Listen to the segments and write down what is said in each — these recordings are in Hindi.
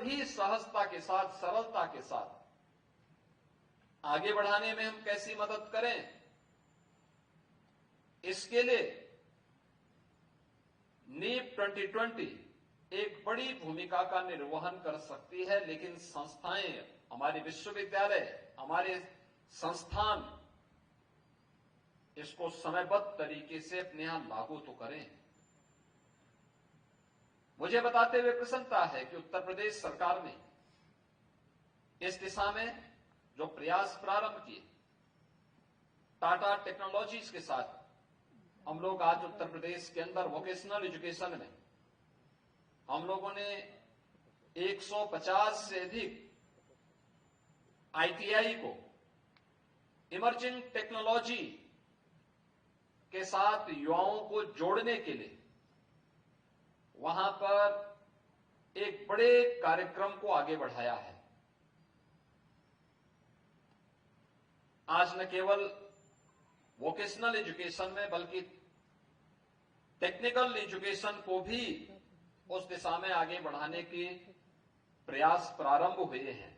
भी सहजता के साथ, सरलता के साथ आगे बढ़ाने में हम कैसी मदद करें, इसके लिए नीप 2020 एक बड़ी भूमिका का निर्वहन कर सकती है। लेकिन संस्थाएं, हमारे विश्वविद्यालय, हमारे संस्थान इसको समयबद्ध तरीके से अपने यहां लागू तो करें। मुझे बताते हुए प्रसन्नता है कि उत्तर प्रदेश सरकार ने इस दिशा में जो प्रयास प्रारंभ किए, टाटा टेक्नोलॉजीज के साथ हम लोग आज उत्तर प्रदेश के अंदर वोकेशनल एजुकेशन में हम लोगों ने 150 से अधिक आईटीआई को इमर्जिंग टेक्नोलॉजी के साथ युवाओं को जोड़ने के लिए वहां पर एक बड़े कार्यक्रम को आगे बढ़ाया है। आज न केवल वोकेशनल एजुकेशन में बल्कि टेक्निकल एजुकेशन को भी उस दिशा में आगे बढ़ाने के प्रयास प्रारंभ हुए हैं।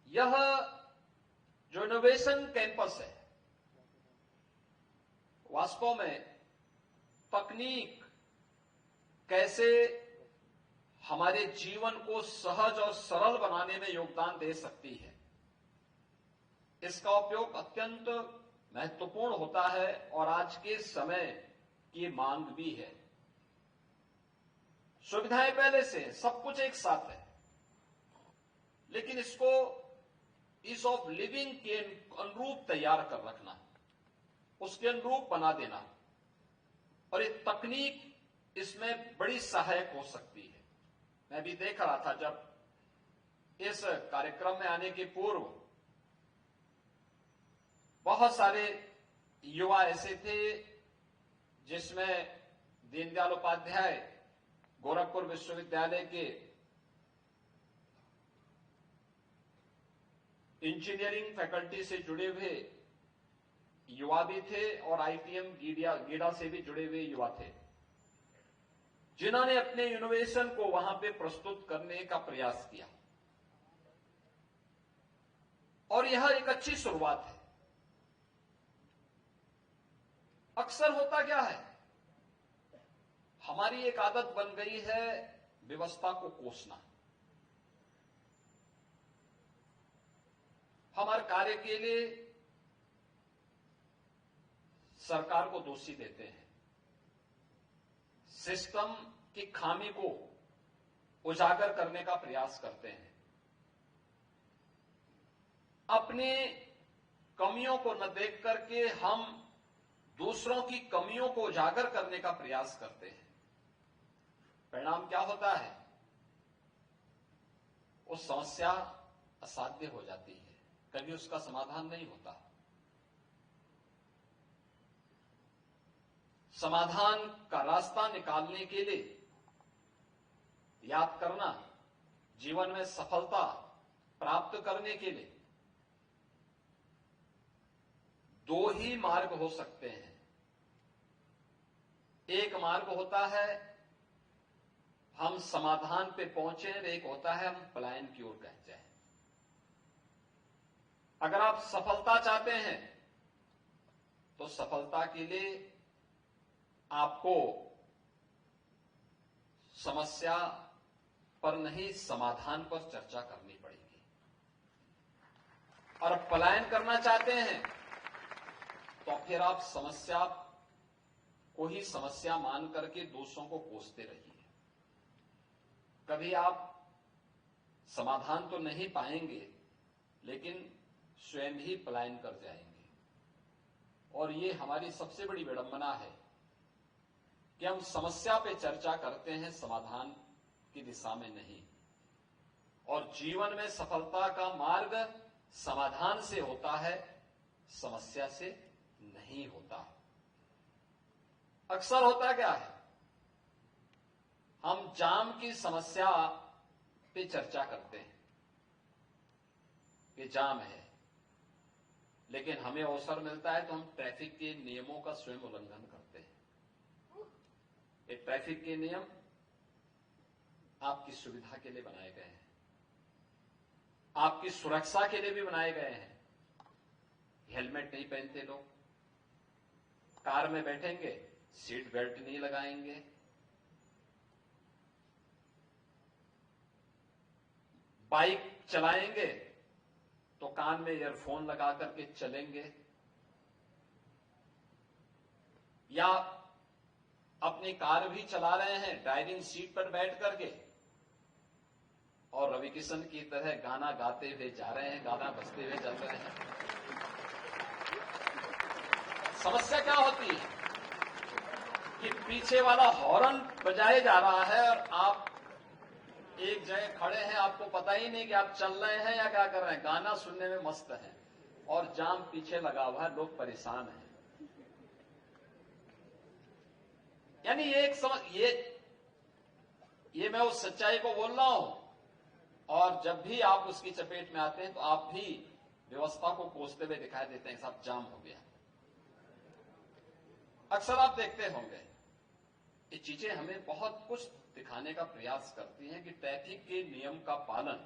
यह जो इनोवेशन कैंपस है, वास्तव में तकनीक कैसे हमारे जीवन को सहज और सरल बनाने में योगदान दे सकती है, इसका उपयोग अत्यंत महत्वपूर्ण होता है और आज के समय की मांग भी है। सुविधाएं पहले से सब कुछ एक साथ है, लेकिन इसको ईज ऑफ लिविंग के अनुरूप तैयार कर रखना, उसके अनुरूप बना देना, और ये तकनीक इसमें बड़ी सहायक हो सकती है। मैं भी देख रहा था जब इस कार्यक्रम में आने के पूर्व बहुत सारे युवा ऐसे थे जिसमें दीनदयाल उपाध्याय गोरखपुर विश्वविद्यालय के इंजीनियरिंग फैकल्टी से जुड़े हुए युवा भी थे और आईटीएम गीडा से भी जुड़े हुए युवा थे, जिन्होंने अपने इनोवेशन को वहां पे प्रस्तुत करने का प्रयास किया। और यह एक अच्छी शुरुआत है। अक्सर होता क्या है, हमारी एक आदत बन गई है व्यवस्था को कोसना। हम हर कार्य के लिए सरकार को दोषी देते हैं, सिस्टम की खामी को उजागर करने का प्रयास करते हैं, अपनी कमियों को न देख करके हम दूसरों की कमियों को उजागर करने का प्रयास करते हैं। परिणाम क्या होता है, वो समस्या असाध्य हो जाती है, कभी उसका समाधान नहीं होता। समाधान का रास्ता निकालने के लिए याद करना, जीवन में सफलता प्राप्त करने के लिए दो ही मार्ग हो सकते हैं। एक मार्ग होता है हम समाधान पे पहुंचे, एक होता है हम पलायन की ओर कह जाए। अगर आप सफलता चाहते हैं तो सफलता के लिए आपको समस्या पर नहीं, समाधान पर चर्चा करनी पड़ेगी। और पलायन करना चाहते हैं तो फिर आप समस्या को ही समस्या मान करके दोषों को कोसते रहिए। कभी आप समाधान तो नहीं पाएंगे, लेकिन स्वयं ही पलायन कर जाएंगे। और ये हमारी सबसे बड़ी विडंबना है कि हम समस्या पे चर्चा करते हैं, समाधान की दिशा में नहीं। और जीवन में सफलता का मार्ग समाधान से होता है, समस्या से नहीं होता। अक्सर होता क्या है, हम जाम की समस्या पे चर्चा करते हैं कि जाम है, लेकिन हमें अवसर मिलता है तो हम ट्रैफिक के नियमों का स्वयं उल्लंघन करते हैं। ये ट्रैफिक के नियम आपकी सुविधा के लिए बनाए गए हैं, आपकी सुरक्षा के लिए भी बनाए गए हैं। हेलमेट नहीं पहनते लोग, कार में बैठेंगे सीट बेल्ट नहीं लगाएंगे, बाइक चलाएंगे तो कान में ईयरफोन लगा करके चलेंगे, या अपनी कार भी चला रहे हैं ड्राइविंग सीट पर बैठ करके और रवि किशन की तरह गाना गाते हुए जा रहे हैं, गाना बजते हुए चल रहे हैं। समस्या क्या होती है कि पीछे वाला हॉर्न बजाए जा रहा है और आप एक जगह खड़े हैं, आपको पता ही नहीं कि आप चल रहे हैं या क्या कर रहे हैं, गाना सुनने में मस्त है और जाम पीछे लगा हुआ है, लोग परेशान हैं। यानी ये एक समझ, ये मैं उस सच्चाई को बोल रहा हूं, और जब भी आप उसकी चपेट में आते हैं तो आप भी व्यवस्था को कोसते हुए दिखाई देते हैं, सब जाम हो गया। अक्सर आप देखते होंगे ये चीजें हमें बहुत कुछ दिखाने का प्रयास करती हैं कि ट्रैफिक के नियम का पालन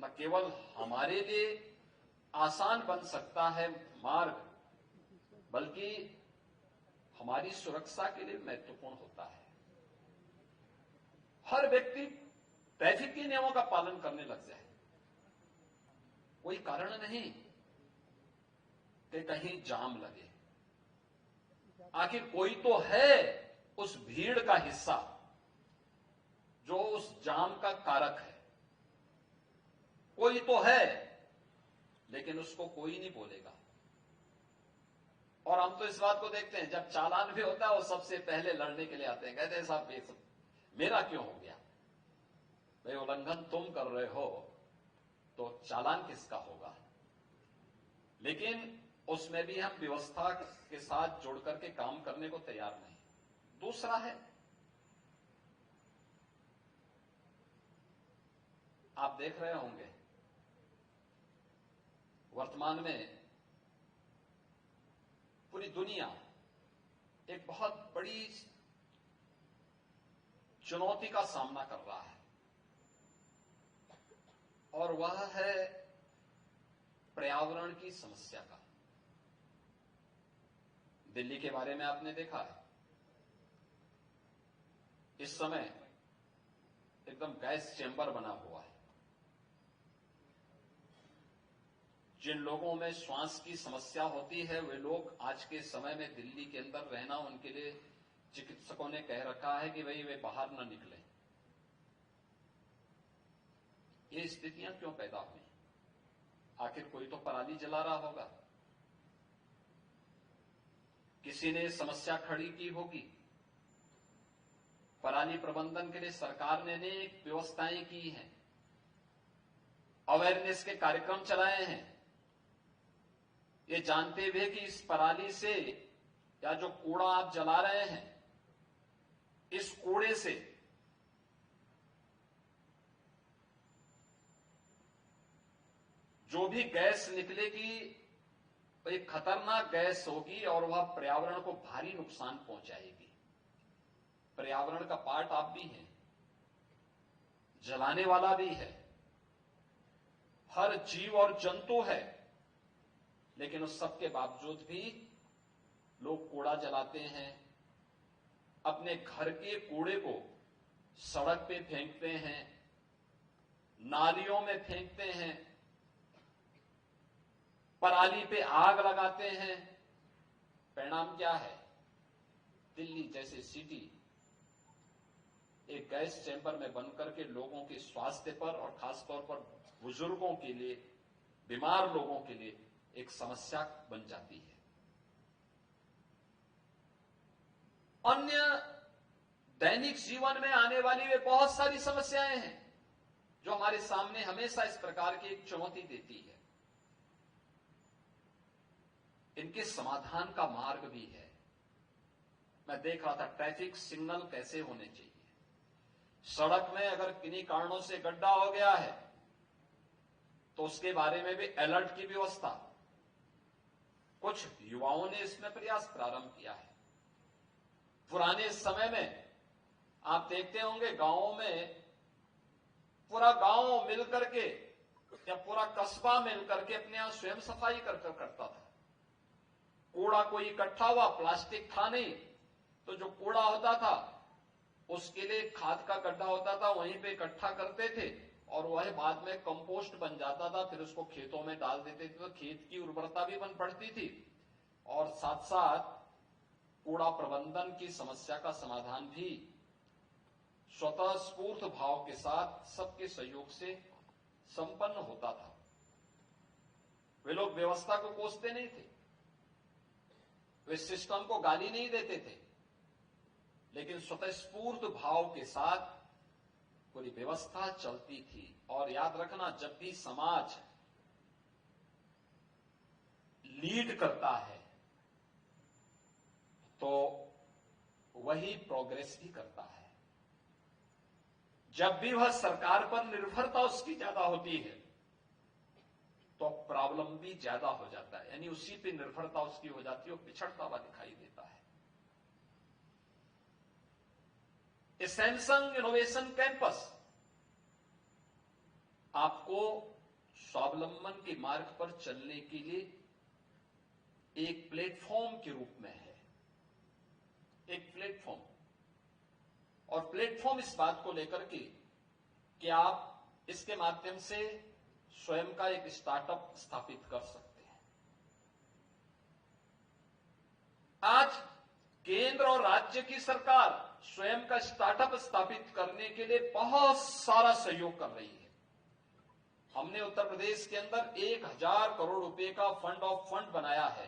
न केवल हमारे लिए आसान बन सकता है मार्ग, बल्कि हमारी सुरक्षा के लिए महत्वपूर्ण होता है। हर व्यक्ति ट्रैफिक के नियमों का पालन करने लग जाए, कोई कारण नहीं कि कहीं जाम लगे। आखिर कोई तो है उस भीड़ का हिस्सा जो उस जाम का कारक है, कोई तो है, लेकिन उसको कोई नहीं बोलेगा। और हम तो इस बात को देखते हैं, जब चालान भी होता है वो सबसे पहले लड़ने के लिए आते हैं, कहते हैं साहब मेरा क्यों हो गया भाई, उल्लंघन तुम कर रहे हो तो चालान किसका होगा। लेकिन उसमें भी हम व्यवस्था के साथ जुड़ करके काम करने को तैयार नहीं। दूसरा है, आप देख रहे होंगे वर्तमान में पूरी दुनिया एक बहुत बड़ी चुनौती का सामना कर रहा है, और वह है पर्यावरण की समस्या का। दिल्ली के बारे में आपने देखा है, इस समय एकदम गैस चेंबर बना हुआ है। जिन लोगों में श्वास की समस्या होती है वे लोग आज के समय में दिल्ली के अंदर रहना, उनके लिए चिकित्सकों ने कह रखा है कि भाई वे बाहर न निकलें। ये स्थितियां क्यों पैदा हुई? आखिर कोई तो पराली जला रहा होगा, किसी ने समस्या खड़ी की होगी। पराली प्रबंधन के लिए सरकार ने अनेक व्यवस्थाएं की हैं, अवेयरनेस के कार्यक्रम चलाए हैं, ये जानते हुए कि इस पराली से या जो कूड़ा आप जला रहे हैं, इस कूड़े से जो भी गैस निकलेगी एक खतरनाक गैस होगी और वह पर्यावरण को भारी नुकसान पहुंचाएगी। पर्यावरण का पार्ट आप भी हैं, जलाने वाला भी है, हर जीव और जंतु है, लेकिन उस सब के बावजूद भी लोग कूड़ा जलाते हैं, अपने घर के कूड़े को सड़क पे फेंकते हैं, नालियों में फेंकते हैं, पराली पे आग लगाते हैं। परिणाम क्या है? दिल्ली जैसे सिटी एक गैस चैंबर में बनकर के लोगों के स्वास्थ्य पर और खासतौर पर बुजुर्गों के लिए, बीमार लोगों के लिए एक समस्या बन जाती है। अन्य दैनिक जीवन में आने वाली वे बहुत सारी समस्याएं हैं जो हमारे सामने हमेशा इस प्रकार की एक चुनौती देती है। इनके समाधान का मार्ग भी है। मैं देख रहा था ट्रैफिक सिग्नल कैसे होने चाहिए। सड़क में अगर किन्हीं कारणों से गड्ढा हो गया है तो उसके बारे में भी अलर्ट की व्यवस्था। कुछ युवाओं ने इसमें प्रयास प्रारंभ किया है। पुराने समय में आप देखते होंगे गांवों में पूरा गांव मिल करके या पूरा कस्बा मिल करके अपने यहां स्वयं सफाई करता था। कूड़ा कोई इकट्ठा हुआ, प्लास्टिक था नहीं, तो जो कूड़ा होता था उसके लिए खाद का गड्ढा होता था, वहीं पे इकट्ठा करते थे और वह बाद में कंपोस्ट बन जाता था। फिर उसको खेतों में डाल देते थे तो खेत की उर्वरता भी बन पड़ती थी और साथ साथ कूड़ा प्रबंधन की समस्या का समाधान भी स्वतः स्फूर्त भाव के साथ सबके सहयोग से संपन्न होता था। वे लोग व्यवस्था को कोसते नहीं थे, वे सिस्टम को गाली नहीं देते थे, लेकिन स्वतः स्फूर्त भाव के साथ पूरी व्यवस्था चलती थी। और याद रखना, जब भी समाज लीड करता है तो वही प्रोग्रेस भी करता है। जब भी वह सरकार पर निर्भरता उसकी ज्यादा होती है तो प्रॉब्लम भी ज्यादा हो जाता है, यानी उसी पे निर्भरता उसकी हो जाती है, वो पिछड़ता हुआ दिखाई देता है। इस सैमसंग इनोवेशन कैंपस आपको स्वावलंबन के मार्ग पर चलने के लिए एक प्लेटफॉर्म के रूप में है, एक प्लेटफॉर्म। और प्लेटफॉर्म इस बात को लेकर के कि आप इसके माध्यम से स्वयं का एक स्टार्टअप स्थापित कर सकते हैं। आज केंद्र और राज्य की सरकार स्वयं का स्टार्टअप स्थापित करने के लिए बहुत सारा सहयोग कर रही है। हमने उत्तर प्रदेश के अंदर 1000 करोड़ रुपए का फंड ऑफ फंड बनाया है,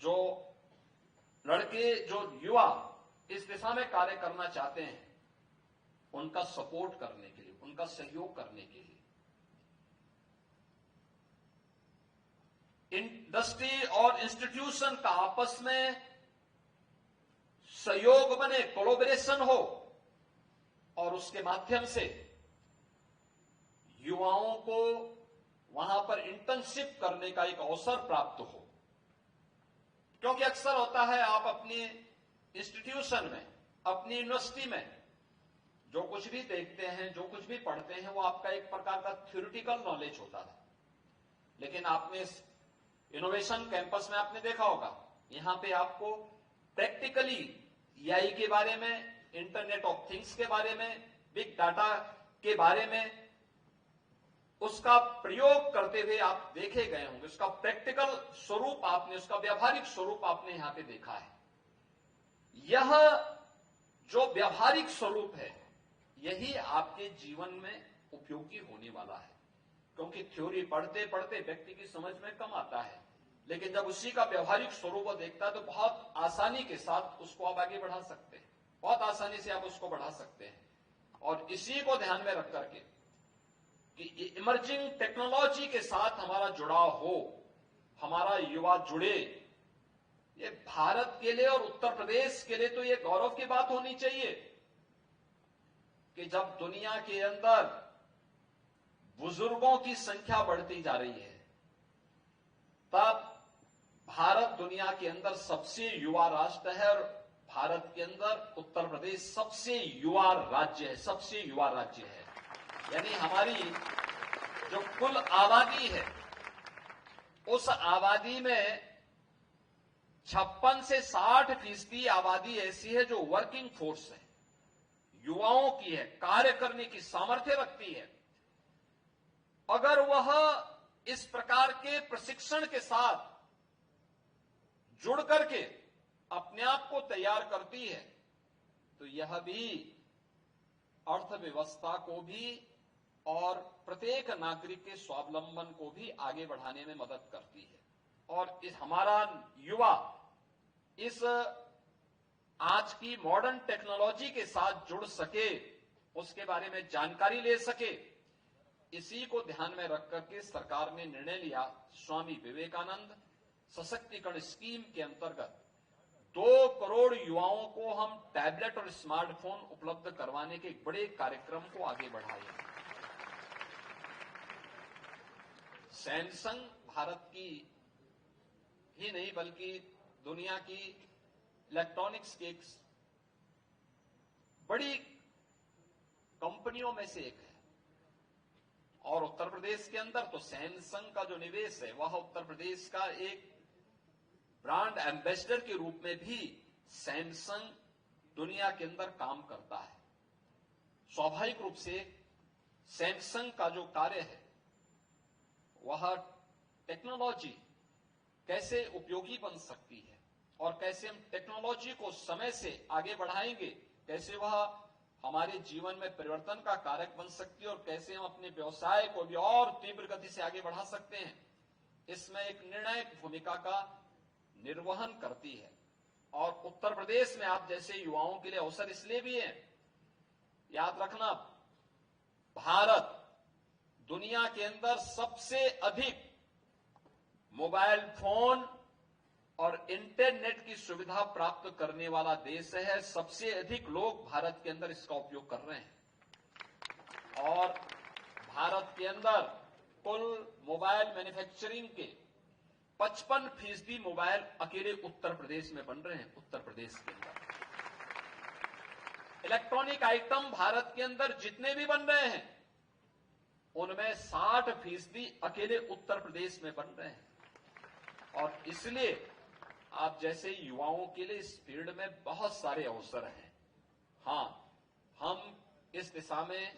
जो लड़के, जो युवा इस दिशा में कार्य करना चाहते हैं उनका सपोर्ट करने के लिए, उनका सहयोग करने के लिए। इंडस्ट्री और इंस्टीट्यूशन का आपस में सहयोग बने, कोलैबोरेशन हो और उसके माध्यम से युवाओं को वहां पर इंटर्नशिप करने का एक अवसर प्राप्त हो। क्योंकि अक्सर होता है, आप अपनी इंस्टीट्यूशन में, अपनी यूनिवर्सिटी में जो कुछ भी देखते हैं, जो कुछ भी पढ़ते हैं, वो आपका एक प्रकार का थ्योरेटिकल नॉलेज होता है। लेकिन आपने इनोवेशन कैंपस में आपने देखा होगा, यहां पे आपको प्रैक्टिकली एआई के बारे में, इंटरनेट ऑफ थिंग्स के बारे में, बिग डाटा के बारे में उसका प्रयोग करते हुए आप देखे गए होंगे। उसका प्रैक्टिकल स्वरूप आपने, उसका व्यावहारिक स्वरूप आपने यहां पे देखा है। यह जो व्यावहारिक स्वरूप है, यही आपके जीवन में उपयोगी होने वाला है। क्योंकि थ्योरी पढ़ते पढ़ते व्यक्ति की समझ में कम आता है, लेकिन जब उसी का व्यवहारिक स्वरूप देखता है तो बहुत आसानी के साथ उसको आप आगे बढ़ा सकते हैं, बहुत आसानी से आप उसको बढ़ा सकते हैं। और इसी को ध्यान में रख करके कि इमर्जिंग टेक्नोलॉजी के साथ हमारा जुड़ाव हो, हमारा युवा जुड़े, ये भारत के लिए और उत्तर प्रदेश के लिए तो ये गौरव की बात होनी चाहिए कि जब दुनिया के अंदर बुजुर्गों की संख्या बढ़ती जा रही है, तब भारत दुनिया के अंदर सबसे युवा राष्ट्र है और भारत के अंदर उत्तर प्रदेश सबसे युवा राज्य है, सबसे युवा राज्य है। यानी हमारी जो कुल आबादी है, उस आबादी में 56 से 60% आबादी ऐसी है जो वर्किंग फोर्स है, युवाओं की है, कार्य करने की सामर्थ्य रखती है। अगर वह इस प्रकार के प्रशिक्षण के साथ जुड़ करके अपने आप को तैयार करती है तो यह भी अर्थव्यवस्था को भी और प्रत्येक नागरिक के स्वावलंबन को भी आगे बढ़ाने में मदद करती है। और इस हमारा युवा इस आज की मॉडर्न टेक्नोलॉजी के साथ जुड़ सके, उसके बारे में जानकारी ले सके, इसी को ध्यान में रख करके सरकार ने निर्णय लिया, स्वामी विवेकानंद सशक्तिकरण स्कीम के अंतर्गत 2 करोड़ युवाओं को हम टैबलेट और स्मार्टफोन उपलब्ध करवाने के एक बड़े कार्यक्रम को आगे बढ़ाए। सैमसंग भारत की ही नहीं बल्कि दुनिया की इलेक्ट्रॉनिक्स की एक बड़ी कंपनियों में से एक है। और उत्तर प्रदेश के अंदर तो सैमसंग का जो निवेश है वह उत्तर प्रदेश का एक ब्रांड एम्बेसडर के रूप में भी सैमसंग दुनिया के अंदर काम करता है। स्वाभाविक रूप से सैमसंग का जो कार्य है वह टेक्नोलॉजी कैसे उपयोगी बन सकती है और कैसे हम टेक्नोलॉजी को समय से आगे बढ़ाएंगे, कैसे वह हमारे जीवन में परिवर्तन का कारक बन सकती है और कैसे हम अपने व्यवसाय को भी और तीव्र गति से आगे बढ़ा सकते हैं, इसमें एक निर्णायक भूमिका का निर्वहन करती है। और उत्तर प्रदेश में आप जैसे युवाओं के लिए अवसर इसलिए भी है, याद रखना, भारत दुनिया के अंदर सबसे अधिक मोबाइल फोन और इंटरनेट की सुविधा प्राप्त करने वाला देश है। सबसे अधिक लोग भारत के अंदर इसका उपयोग कर रहे हैं और भारत के अंदर कुल मोबाइल मैन्युफैक्चरिंग के 55% मोबाइल अकेले उत्तर प्रदेश में बन रहे हैं। उत्तर प्रदेश के अंदर इलेक्ट्रॉनिक आइटम भारत के अंदर जितने भी बन रहे हैं उनमें 60% अकेले उत्तर प्रदेश में बन रहे हैं। और इसलिए आप जैसे युवाओं के लिए इस फील्ड में बहुत सारे अवसर हैं। हां, हम इस दिशा में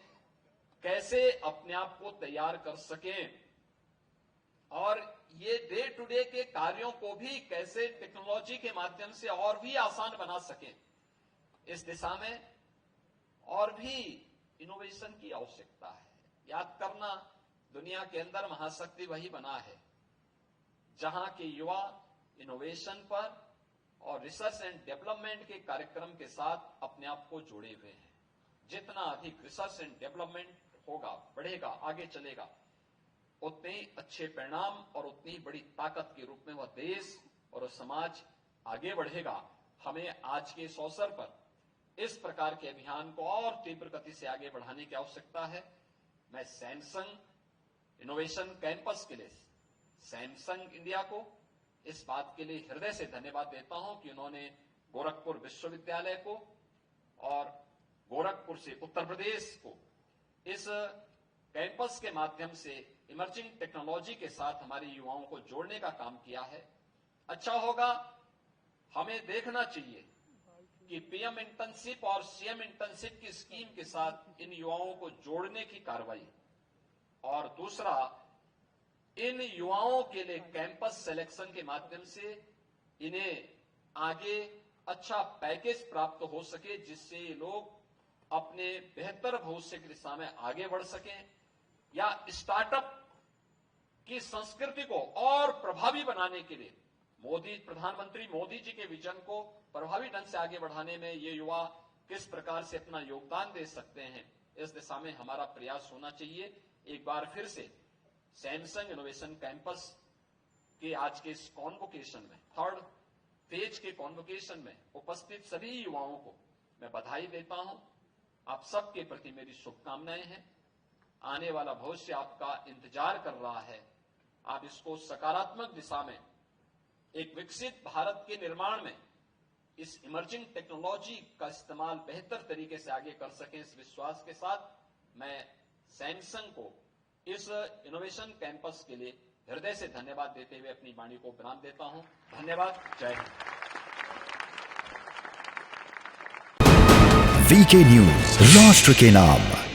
कैसे अपने आप को तैयार कर सकें और ये डे टू डे के कार्यों को भी कैसे टेक्नोलॉजी के माध्यम से और भी आसान बना सकें, इस दिशा में और भी इनोवेशन की आवश्यकता है। याद करना, दुनिया के अंदर महाशक्ति वही बना है जहां के युवा इनोवेशन पर और रिसर्च एंड डेवलपमेंट के कार्यक्रम के साथ अपने आप को जोड़े हुए हैं। जितना अधिक रिसर्च एंड डेवलपमेंट होगा, बढ़ेगा, आगे चलेगा, उतने ही अच्छे परिणाम और उतनी ही बड़ी ताकत के रूप में वह देश और समाज आगे बढ़ेगा। हमें आज के इस अवसर पर इस प्रकार के अभियान को और तीव्र गति से आगे बढ़ाने की आवश्यकता है। मैं सैमसंग इनोवेशन कैंपस के लिए सैमसंग इंडिया को इस बात के लिए हृदय से धन्यवाद देता हूं कि उन्होंने गोरखपुर विश्वविद्यालय को और गोरखपुर से उत्तर प्रदेश को इस कैंपस के माध्यम से इमर्जिंग टेक्नोलॉजी के साथ हमारे युवाओं को जोड़ने का काम किया है। अच्छा होगा, हमें देखना चाहिए कि पीएम इंटर्नशिप और सीएम इंटर्नशिप की स्कीम के साथ इन युवाओं को जोड़ने की कार्रवाई, और दूसरा, इन युवाओं के लिए कैंपस सिलेक्शन के माध्यम से इन्हें आगे अच्छा पैकेज प्राप्त हो सके जिससे ये लोग अपने बेहतर भविष्य की दिशा में आगे बढ़ सकें या स्टार्टअप की संस्कृति को और प्रभावी बनाने के लिए प्रधानमंत्री मोदी जी के विजन को प्रभावी ढंग से आगे बढ़ाने में ये युवा किस प्रकार से अपना योगदान दे सकते हैं, इस दिशा में हमारा प्रयास होना चाहिए। एक बार फिर से सैमसंग इनोवेशन कैंपस के आज के इस कॉन्वोकेशन में, थर्ड फेज के कॉन्वोकेशन में उपस्थित सभी युवाओं को मैं बधाई देता हूं। आप सबके प्रति मेरी शुभकामनाएं हैं। आने वाला भविष्य आपका इंतजार कर रहा है। आप इसको सकारात्मक दिशा में एक विकसित भारत के निर्माण में इस इमर्जिंग टेक्नोलॉजी का इस्तेमाल बेहतर तरीके से आगे कर सकें, इस विश्वास के साथ मैं सैमसंग को इस इनोवेशन कैंपस के लिए हृदय से धन्यवाद देते हुए अपनी वाणी को विराम देता हूं। धन्यवाद। जय हिंद। वीके न्यूज, राष्ट्र के नाम।